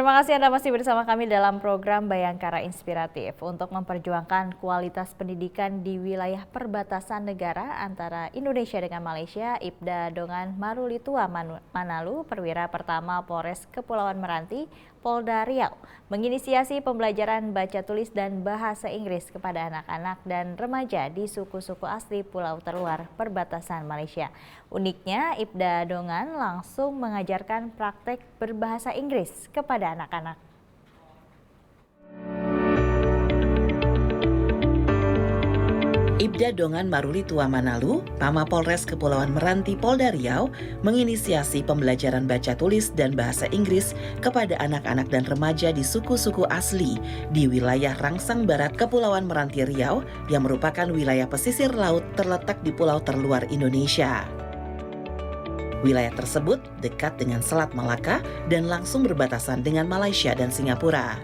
Terima kasih Anda masih bersama kami dalam program Bayangkara Inspiratif untuk memperjuangkan kualitas pendidikan di wilayah perbatasan negara antara Indonesia dengan Malaysia. Ibda Dongan Marulitua Manalu, perwira pertama Polres Kepulauan Meranti, Polda Riau, menginisiasi pembelajaran baca tulis dan bahasa Inggris kepada anak-anak dan remaja di suku-suku asli pulau terluar perbatasan Malaysia. Uniknya, Ibda Dongan langsung mengajarkan praktek berbahasa Inggris kepada anak-anak. Ibda Dongan Marulitua Manalu, Pama Polres Kepulauan Meranti Polda Riau, menginisiasi pembelajaran baca tulis dan bahasa Inggris kepada anak-anak dan remaja di suku-suku asli di wilayah Rangsang Barat Kepulauan Meranti Riau yang merupakan wilayah pesisir laut terletak di pulau terluar Indonesia. Wilayah tersebut dekat dengan Selat Malaka dan langsung berbatasan dengan Malaysia dan Singapura.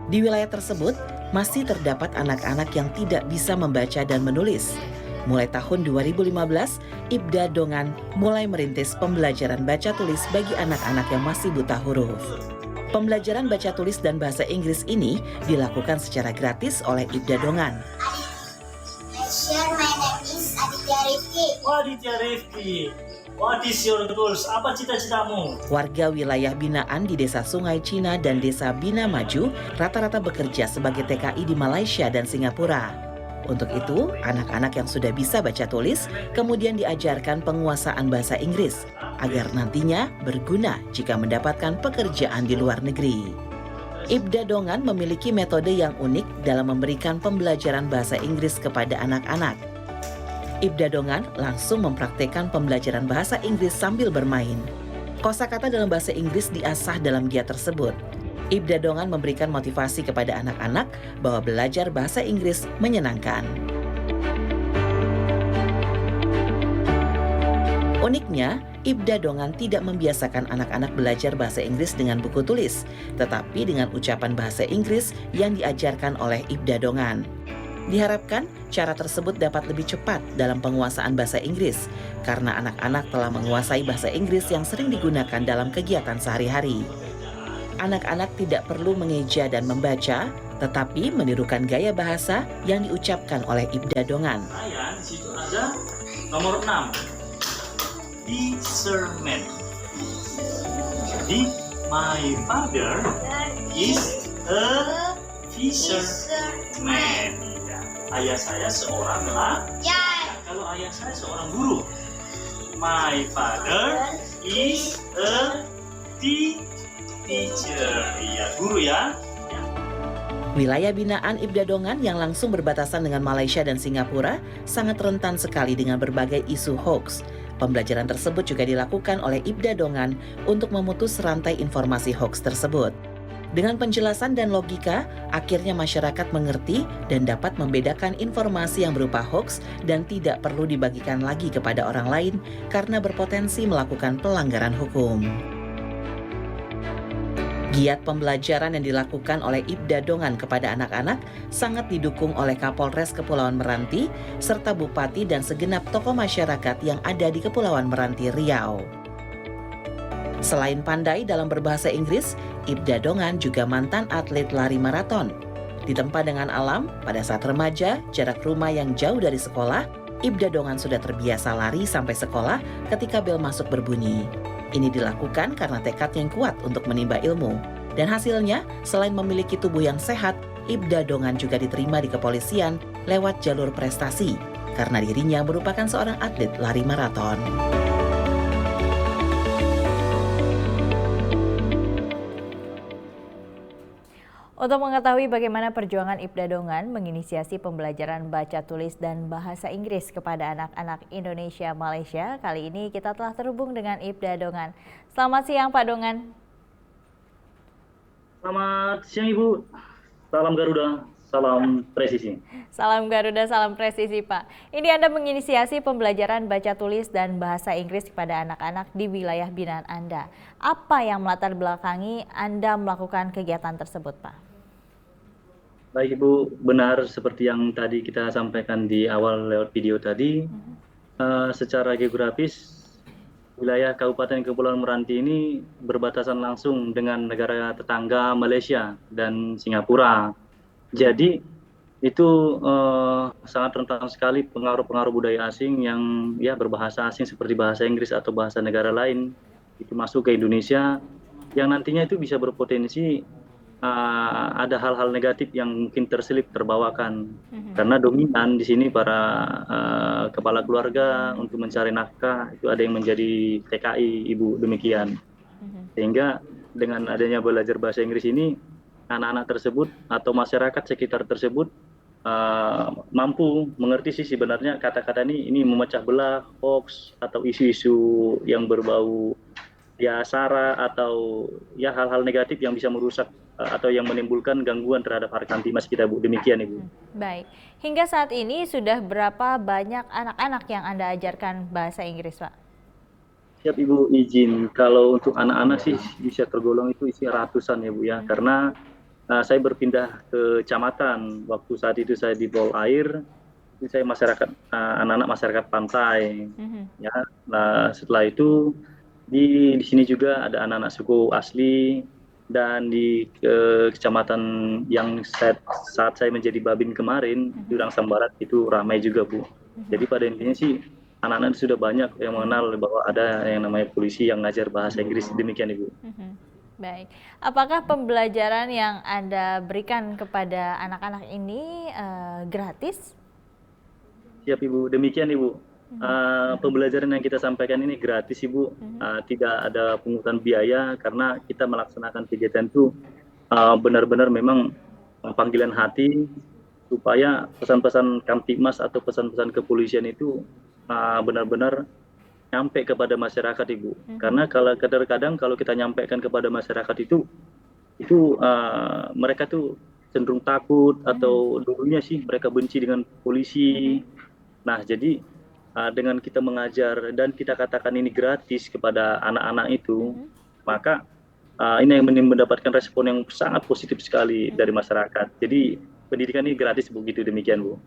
Di wilayah tersebut, masih terdapat anak-anak yang tidak bisa membaca dan menulis. Mulai tahun 2015, Ibda Dongan mulai merintis pembelajaran baca tulis bagi anak-anak yang masih buta huruf. Pembelajaran baca tulis dan bahasa Inggris ini dilakukan secara gratis oleh Ibda Dongan. My name is Aditya Rifki. Oh, Aditya Rifki. What is your goals? Apa cita-citamu? Warga wilayah binaan di Desa Sungai Cina dan Desa Bina Maju rata-rata bekerja sebagai TKI di Malaysia dan Singapura. Untuk itu, anak-anak yang sudah bisa baca tulis kemudian diajarkan penguasaan bahasa Inggris agar nantinya berguna jika mendapatkan pekerjaan di luar negeri. Ibda Dongan memiliki metode yang unik dalam memberikan pembelajaran bahasa Inggris kepada anak-anak. Ibda Dongan langsung mempraktikkan pembelajaran bahasa Inggris sambil bermain. Kosakata dalam bahasa Inggris diasah dalam giat tersebut. Ibda Dongan memberikan motivasi kepada anak-anak bahwa belajar bahasa Inggris menyenangkan. Uniknya, Ibda Dongan tidak membiasakan anak-anak belajar bahasa Inggris dengan buku tulis, tetapi dengan ucapan bahasa Inggris yang diajarkan oleh Ibda Dongan. Diharapkan cara tersebut dapat lebih cepat dalam penguasaan bahasa Inggris karena anak-anak telah menguasai bahasa Inggris yang sering digunakan dalam kegiatan sehari-hari. Anak-anak tidak perlu mengeja dan membaca, tetapi menirukan gaya bahasa yang diucapkan oleh Ibda Dongan. Di situ ada nomor 6. Discernment. Jadi, my father is a fisherman. Ayah saya seorang kalau ayah saya seorang guru. My father is a teacher. Iya, guru ya. Wilayah binaan Ibda Dongan yang langsung berbatasan dengan Malaysia dan Singapura sangat rentan sekali dengan berbagai isu hoax. Pembelajaran tersebut juga dilakukan oleh Ibda Dongan untuk memutus rantai informasi hoax tersebut. Dengan penjelasan dan logika, akhirnya masyarakat mengerti dan dapat membedakan informasi yang berupa hoax dan tidak perlu dibagikan lagi kepada orang lain karena berpotensi melakukan pelanggaran hukum. Giat pembelajaran yang dilakukan oleh Ibda Dongan kepada anak-anak sangat didukung oleh Kapolres Kepulauan Meranti serta Bupati dan segenap tokoh masyarakat yang ada di Kepulauan Meranti Riau. Selain pandai dalam berbahasa Inggris, Ibda Dongan juga mantan atlet lari maraton. Ditempa dengan alam, pada saat remaja, jarak rumah yang jauh dari sekolah, Ibda Dongan sudah terbiasa lari sampai sekolah ketika bel masuk berbunyi. Ini dilakukan karena tekad yang kuat untuk menimba ilmu. Dan hasilnya, selain memiliki tubuh yang sehat, Ibda Dongan juga diterima di kepolisian lewat jalur prestasi, karena dirinya merupakan seorang atlet lari maraton. Untuk mengetahui bagaimana perjuangan Ibda Dongan menginisiasi pembelajaran baca tulis dan bahasa Inggris kepada anak-anak Indonesia Malaysia, kali ini kita telah terhubung dengan Ibda Dongan. Selamat siang Pak Dongan. Selamat siang Ibu. Salam Garuda, salam presisi. Salam Garuda, salam presisi Pak. Ini Anda menginisiasi pembelajaran baca tulis dan bahasa Inggris kepada anak-anak di wilayah binaan Anda. Apa yang melatar belakangi Anda melakukan kegiatan tersebut Pak? Baik Ibu, benar seperti yang tadi kita sampaikan di awal lewat video tadi, secara geografis wilayah Kabupaten Kepulauan Meranti ini berbatasan langsung dengan negara tetangga Malaysia dan Singapura. Jadi itu sangat rentan sekali pengaruh-pengaruh budaya asing yang ya berbahasa asing seperti bahasa Inggris atau bahasa negara lain itu masuk ke Indonesia yang nantinya itu bisa berpotensi ada hal-hal negatif yang mungkin terselip terbawakan karena dominan di sini para kepala keluarga untuk mencari nafkah itu ada yang menjadi TKI ibu demikian sehingga dengan adanya belajar bahasa Inggris ini anak-anak tersebut atau masyarakat sekitar tersebut mampu mengerti sih sebenarnya kata-kata ini memecah belah hoax atau isu-isu yang berbau ya sara atau ya hal-hal negatif yang bisa merusak atau yang menimbulkan gangguan terhadap hak kamtimas kita Bu. Demikian Ibu. Baik, hingga saat ini sudah berapa banyak anak-anak yang Anda ajarkan bahasa Inggris Pak? Siap Ibu izin, kalau untuk anak-anak sih bisa tergolong itu isi ratusan ya Bu ya, karena saya berpindah ke kecamatan, waktu saat itu saya di Bawah Air, itu saya masyarakat anak-anak masyarakat pantai, ya. Nah setelah itu di sini juga ada anak-anak suku asli dan di kecamatan yang saat saya menjadi Babin kemarin, Jurang Sambarat itu ramai juga Bu. Jadi pada intinya sih anak-anak sudah banyak yang mengenal bahwa ada yang namanya polisi yang ngajar bahasa Inggris demikian Ibu. Baik, apakah pembelajaran yang Anda berikan kepada anak-anak ini gratis? Siap Ibu, demikian Ibu. Pembelajaran yang kita sampaikan ini gratis Ibu, tidak ada pungutan biaya karena kita melaksanakan kegiatan itu benar-benar memang panggilan hati supaya pesan-pesan Kamtibmas atau pesan-pesan kepolisian itu benar-benar nyampe kepada masyarakat Ibu. Karena kalau kadang-kadang kalau kita nyampaikan kepada masyarakat itu mereka tuh cenderung takut atau dulunya sih mereka benci dengan polisi. Nah jadi dengan kita mengajar dan kita katakan ini gratis kepada anak-anak itu, maka ini yang mendapatkan respon yang sangat positif sekali dari masyarakat. Jadi pendidikan ini gratis begitu demikian Bu.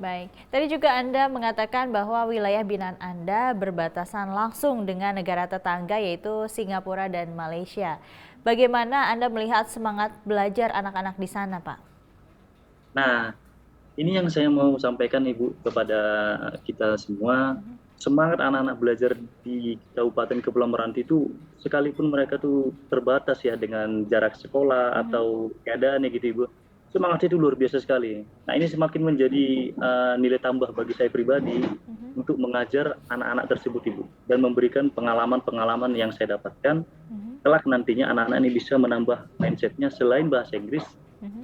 Baik, tadi juga Anda mengatakan bahwa wilayah binaan Anda berbatasan langsung dengan negara tetangga yaitu Singapura dan Malaysia. Bagaimana Anda melihat semangat belajar anak-anak di sana Pak? Nah, ini yang saya mau sampaikan Ibu kepada kita semua, semangat anak-anak belajar di Kabupaten Kepulauan Meranti itu sekalipun mereka tuh terbatas ya dengan jarak sekolah atau keadaannya gitu Ibu, semangatnya itu luar biasa sekali. Nah ini semakin menjadi nilai tambah bagi saya pribadi untuk mengajar anak-anak tersebut Ibu dan memberikan pengalaman-pengalaman yang saya dapatkan. Kelak nantinya anak-anak ini bisa menambah mindsetnya selain bahasa Inggris.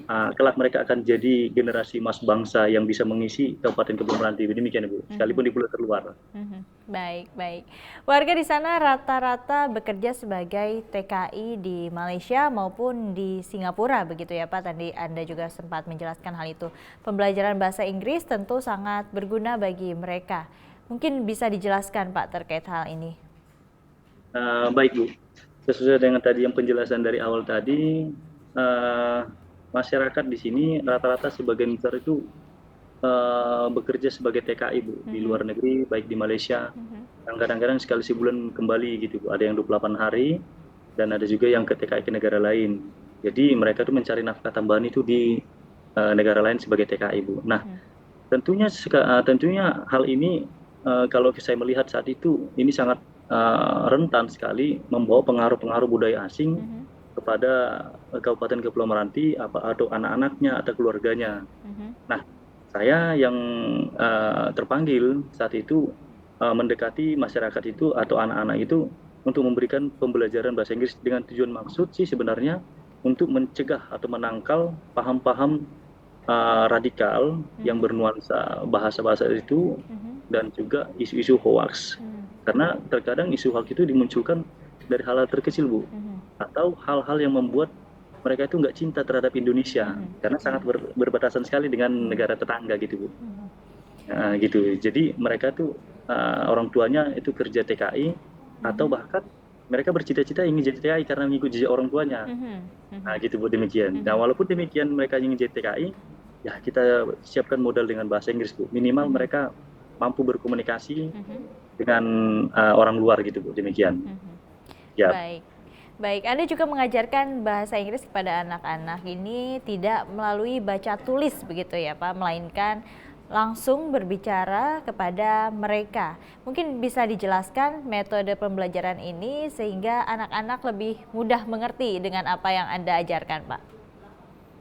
Kelak mereka akan jadi generasi emas bangsa yang bisa mengisi Kabupaten Kepulauan Meranti. Demikian Ibu, sekalipun di pulau terluar. Baik, baik. Warga di sana rata-rata bekerja sebagai TKI di Malaysia maupun di Singapura begitu ya Pak. Tadi Anda juga sempat menjelaskan hal itu. Pembelajaran bahasa Inggris tentu sangat berguna bagi mereka. Mungkin bisa dijelaskan Pak terkait hal ini. Baik Bu, sesuai dengan tadi yang penjelasan dari awal tadi, masyarakat di sini rata-rata sebagian besar itu bekerja sebagai TKI Bu di luar negeri, baik di Malaysia. Kadang-kadang sekali sebulan kembali gitu Bu. Ada yang 28 hari dan ada juga yang ke TKI ke negara lain. Jadi mereka tuh mencari nafkah tambahan itu di negara lain sebagai TKI Bu. Nah, tentunya hal ini kalau saya melihat saat itu ini sangat rentan sekali membawa pengaruh-pengaruh budaya asing kepada Kabupaten Kepulauan Meranti atau anak-anaknya atau keluarganya. Nah, saya yang terpanggil saat itu mendekati masyarakat itu atau anak-anak itu untuk memberikan pembelajaran bahasa Inggris dengan tujuan maksud sih sebenarnya untuk mencegah atau menangkal paham-paham radikal yang bernuansa bahasa-bahasa itu dan juga isu-isu hoax. Karena terkadang isu hoax itu dimunculkan dari hal-hal terkecil Bu, atau hal-hal yang membuat mereka itu nggak cinta terhadap Indonesia karena sangat berbatasan sekali dengan negara tetangga gitu Bu. Nah, gitu. Jadi mereka tuh orang tuanya itu kerja TKI atau bahkan mereka bercita-cita ingin jadi TKI karena mengikut jejak orang tuanya. Nah gitu Bu, demikian. Nah walaupun demikian mereka ingin jadi TKI, ya kita siapkan modal dengan bahasa Inggris Bu. Minimal mereka mampu berkomunikasi dengan orang luar gitu Bu, demikian. Ya. Baik. Baik, Anda juga mengajarkan bahasa Inggris kepada anak-anak ini tidak melalui baca tulis begitu ya Pak, melainkan langsung berbicara kepada mereka. Mungkin bisa dijelaskan metode pembelajaran ini sehingga anak-anak lebih mudah mengerti dengan apa yang Anda ajarkan Pak.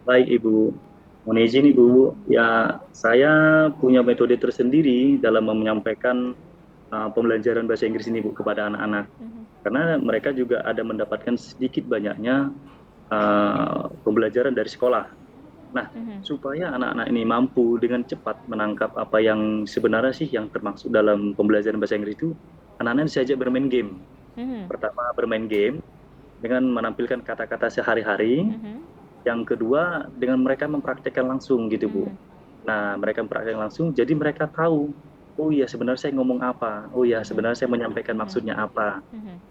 Baik Ibu, mohon izin Ibu, ya saya punya metode tersendiri dalam menyampaikan pembelajaran bahasa Inggris ini Bu kepada anak-anak. Karena mereka juga ada mendapatkan sedikit banyaknya pembelajaran dari sekolah. Nah, supaya anak-anak ini mampu dengan cepat menangkap apa yang sebenarnya sih yang termaksud dalam pembelajaran bahasa Inggris itu, anak-anak diajak bermain game. Pertama bermain game dengan menampilkan kata-kata sehari-hari. Yang kedua dengan mereka mempraktekkan langsung gitu Bu. Nah, mereka mempraktekkan langsung, jadi mereka tahu, oh iya sebenarnya saya ngomong apa, oh iya sebenarnya saya menyampaikan maksudnya apa.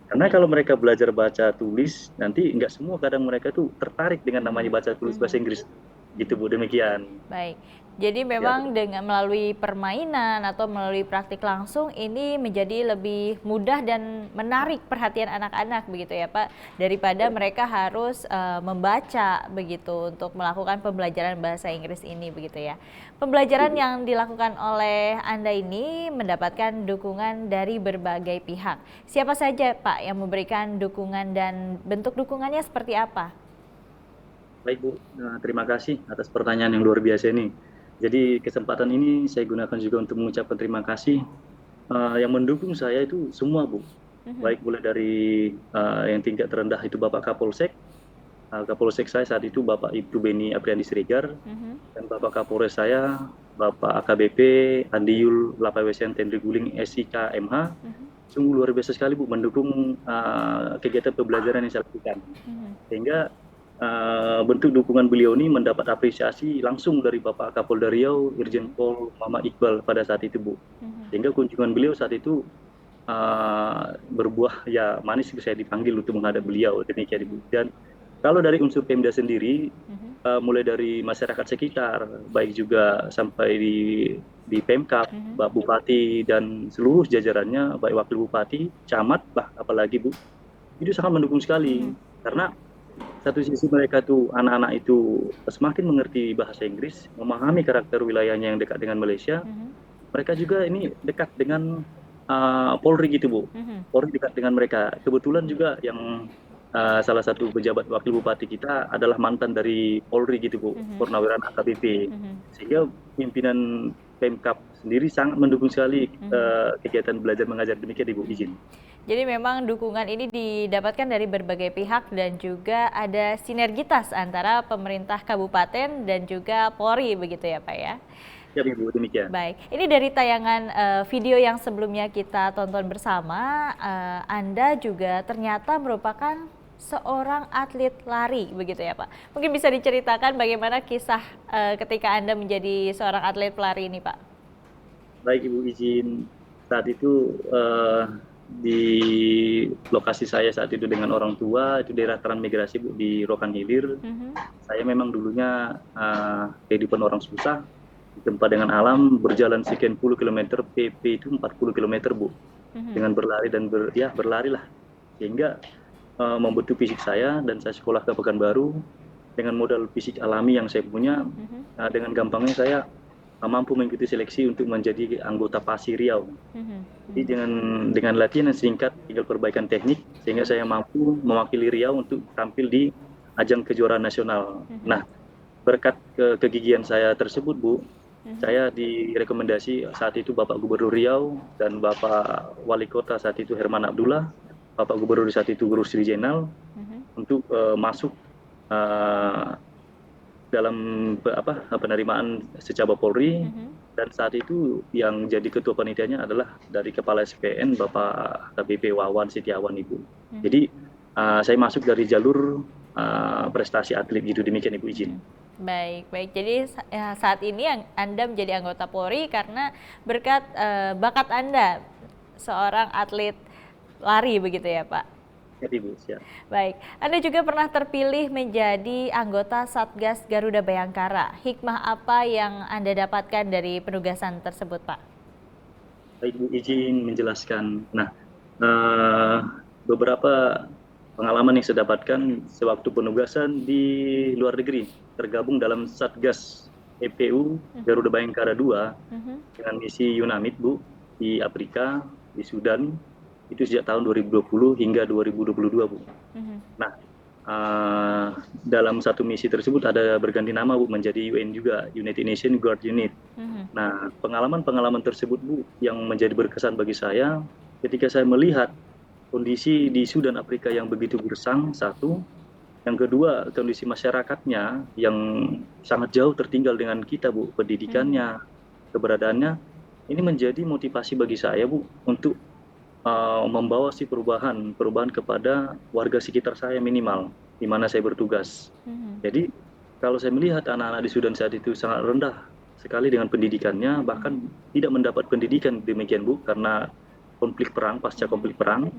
Karena kalau mereka belajar baca tulis, nanti nggak semua kadang mereka tuh tertarik dengan namanya baca tulis bahasa Inggris. Gitu Bu, demikian. Baik, jadi memang dengan melalui permainan atau melalui praktik langsung ini menjadi lebih mudah dan menarik perhatian anak-anak begitu ya Pak, daripada mereka harus membaca begitu untuk melakukan pembelajaran bahasa Inggris ini begitu ya. Pembelajaran yang dilakukan oleh Anda ini mendapatkan dukungan dari berbagai pihak. Siapa saja Pak yang memberikan dukungan dan bentuk dukungannya seperti apa? Baik Bu, terima kasih atas pertanyaan yang luar biasa ini. Jadi kesempatan ini saya gunakan juga untuk mengucapkan terima kasih. Yang mendukung saya itu semua Bu, baik mulai dari yang tingkat terendah itu Bapak Kapolsek, Kapolsek saya saat itu Bapak Ibtu Beni Apriandi Siregar, dan Bapak Kapolres saya Bapak AKBP Andi Yul Lapawesian Tendri Guling SIK MH. Sungguh luar biasa sekali Bu mendukung kegiatan pembelajaran yang saya lakukan. Sehingga bentuk dukungan beliau ini mendapat apresiasi langsung dari Bapak Kapolda Riau, Irjen Pol Mama Iqbal pada saat itu Bu. Sehingga kunjungan beliau saat itu berbuah ya manis, saya dipanggil untuk menghadap beliau, demikian Bu. Dan kalau dari unsur Pemda sendiri, mulai dari masyarakat sekitar, baik juga sampai di Pemkab, Pak Bupati dan seluruh jajarannya, baik Wakil Bupati, Camat, apalagi Bu, itu sangat mendukung sekali. Karena satu sisi mereka tuh anak-anak itu semakin mengerti bahasa Inggris, memahami karakter wilayahnya yang dekat dengan Malaysia. Mereka juga ini dekat dengan Polri gitu Bu. Polri dekat dengan mereka. Kebetulan juga yang salah satu pejabat wakil bupati kita adalah mantan dari Polri gitu Bu, Purnawirawan AKBP. Sehingga pimpinan Pemkab sendiri sangat mendukung sekali kegiatan belajar mengajar, demikian Ibu, izin. Jadi memang dukungan ini didapatkan dari berbagai pihak dan juga ada sinergitas antara pemerintah kabupaten dan juga Polri begitu ya Pak ya? Ya Ibu, demikian. Baik, ini dari tayangan video yang sebelumnya kita tonton bersama, Anda juga ternyata merupakan seorang atlet lari begitu ya Pak? Mungkin bisa diceritakan bagaimana kisah ketika Anda menjadi seorang atlet pelari ini Pak? Baik Ibu, izin. Saat itu di lokasi saya saat itu dengan orang tua, itu daerah transmigrasi Bu, di Rokan Hilir. Saya memang dulunya kehidupan orang susah, ditempa dengan alam, berjalan sekian puluh kilometer, PP itu 40 kilometer Bu, dengan berlari dan berlari lah, sehingga membentuk fisik saya, dan saya sekolah ke Pekanbaru dengan modal fisik alami yang saya punya. Dengan gampangnya saya mampu mengikuti seleksi untuk menjadi anggota PASI Riau. Jadi dengan latihan yang singkat, tinggal perbaikan teknik, sehingga saya mampu mewakili Riau untuk tampil di ajang kejuaraan nasional. Nah, berkat kegigihan saya tersebut Bu, saya direkomendasi saat itu Bapak Gubernur Riau dan Bapak Wali Kota saat itu Herman Abdullah, Bapak Gubernur saat itu Guru Sri Jenal, untuk masuk dalam penerimaan secaba Polri. Dan saat itu yang jadi ketua panitianya adalah dari Kepala SPN Bapak KBP Wawan Setiawan Ibu. Jadi saya masuk dari jalur prestasi atlet gitu, demikian Ibu, izin. Baik. Jadi saat ini Anda menjadi anggota Polri karena berkat bakat Anda seorang atlet lari begitu ya Pak? Ya Ibu, siap. Baik, Anda juga pernah terpilih menjadi anggota Satgas Garuda Bayangkara. Hikmah apa yang Anda dapatkan dari penugasan tersebut Pak? Baik Bu, izin menjelaskan. Nah, eh, beberapa pengalaman yang saya dapatkan sewaktu penugasan di luar negeri, tergabung dalam Satgas EPU Garuda Bayangkara 2 dengan misi UNAMID Bu, di Afrika, di Sudan, itu sejak tahun 2020 hingga 2022 Bu. Nah, dalam satu misi tersebut ada berganti nama Bu, menjadi UN juga, United Nations Guard Unit. Nah, pengalaman-pengalaman tersebut Bu yang menjadi berkesan bagi saya ketika saya melihat kondisi di Sudan Afrika yang begitu gersang, satu. Yang kedua, kondisi masyarakatnya yang sangat jauh tertinggal dengan kita Bu, pendidikannya, keberadaannya. Ini menjadi motivasi bagi saya Bu untuk membawa si perubahan kepada warga sekitar saya minimal di mana saya bertugas. Jadi kalau saya melihat anak-anak di Sudan saat itu sangat rendah sekali dengan pendidikannya, bahkan tidak mendapat pendidikan demikian Bu karena konflik perang, pasca konflik perang.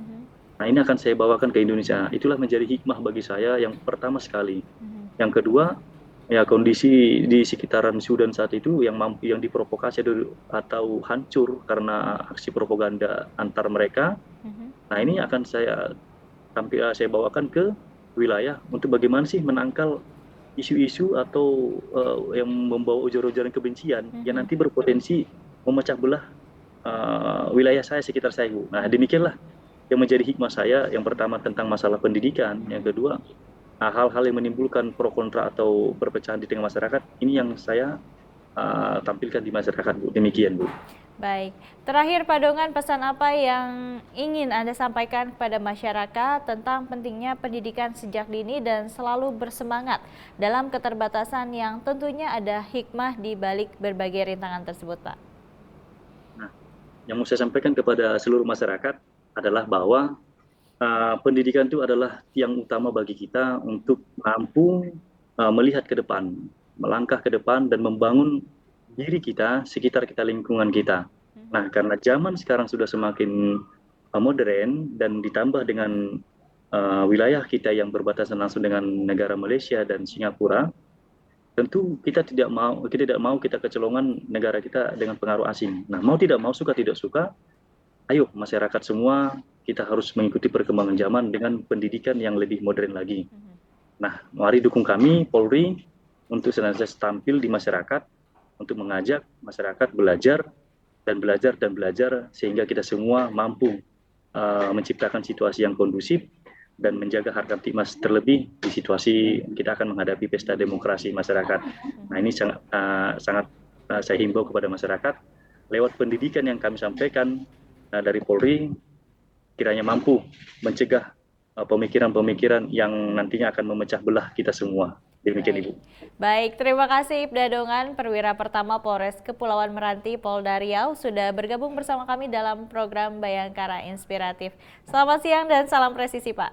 Nah, ini akan saya bawakan ke Indonesia. Itulah menjadi hikmah bagi saya yang pertama sekali. Yang kedua, ya kondisi di sekitaran Sudan saat itu yang diprovokasi atau hancur karena aksi propaganda antar mereka. Nah, ini akan saya bawakan ke wilayah untuk bagaimana sih menangkal isu-isu atau yang membawa ujaran-ujaran kebencian yang nanti berpotensi memecah belah wilayah saya, sekitar saya Bu. Nah, demikianlah yang menjadi hikmah saya. Yang pertama tentang masalah pendidikan, yang kedua hal-hal yang menimbulkan pro kontra atau perpecahan di tengah masyarakat, ini yang saya tampilkan di masyarakat Bu. Demikian Bu. Baik, terakhir Pak Dongan, pesan apa yang ingin Anda sampaikan kepada masyarakat tentang pentingnya pendidikan sejak dini dan selalu bersemangat dalam keterbatasan yang tentunya ada hikmah di balik berbagai rintangan tersebut Pak? Nah, yang mau saya sampaikan kepada seluruh masyarakat adalah bahwa pendidikan itu adalah tiang utama bagi kita untuk mampu melihat ke depan, melangkah ke depan dan membangun diri kita, sekitar kita, lingkungan kita. Nah, karena zaman sekarang sudah semakin modern dan ditambah dengan wilayah kita yang berbatasan langsung dengan negara Malaysia dan Singapura, tentu kita tidak mau kita kecolongan negara kita dengan pengaruh asing. Nah, mau tidak mau, suka tidak suka, ayo masyarakat semua kita harus mengikuti perkembangan zaman dengan pendidikan yang lebih modern lagi. Nah, mari dukung kami Polri untuk senantiasa tampil di masyarakat untuk mengajak masyarakat belajar sehingga kita semua mampu menciptakan situasi yang kondusif dan menjaga harga timnas, terlebih di situasi kita akan menghadapi pesta demokrasi masyarakat. Nah, ini sangat saya himbau kepada masyarakat lewat pendidikan yang kami sampaikan dari Polri, kiranya mampu mencegah pemikiran-pemikiran yang nantinya akan memecah belah kita semua. Demikian Ibu. Baik, terima kasih Ibda Dongan, Perwira Pertama Polres Kepulauan Meranti, Polda Riau, sudah bergabung bersama kami dalam program Bayangkara Inspiratif. Selamat siang dan salam presisi Pak.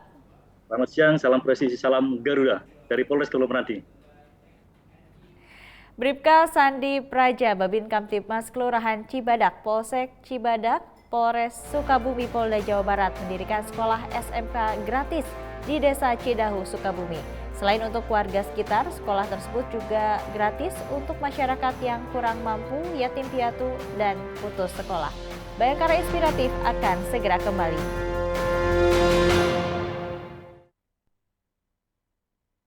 Selamat siang, salam presisi, salam Garuda dari Polres Kepulauan Meranti. Bribka Sandi Praja, Babin Kamtibmas Kelurahan Cibadak, Polsek Cibadak, Polres Sukabumi, Polda Jawa Barat mendirikan sekolah SMK gratis di Desa Cidahu, Sukabumi. Selain untuk warga sekitar, sekolah tersebut juga gratis untuk masyarakat yang kurang mampu, yatim piatu, dan putus sekolah. Bayangkara Inspiratif akan segera kembali.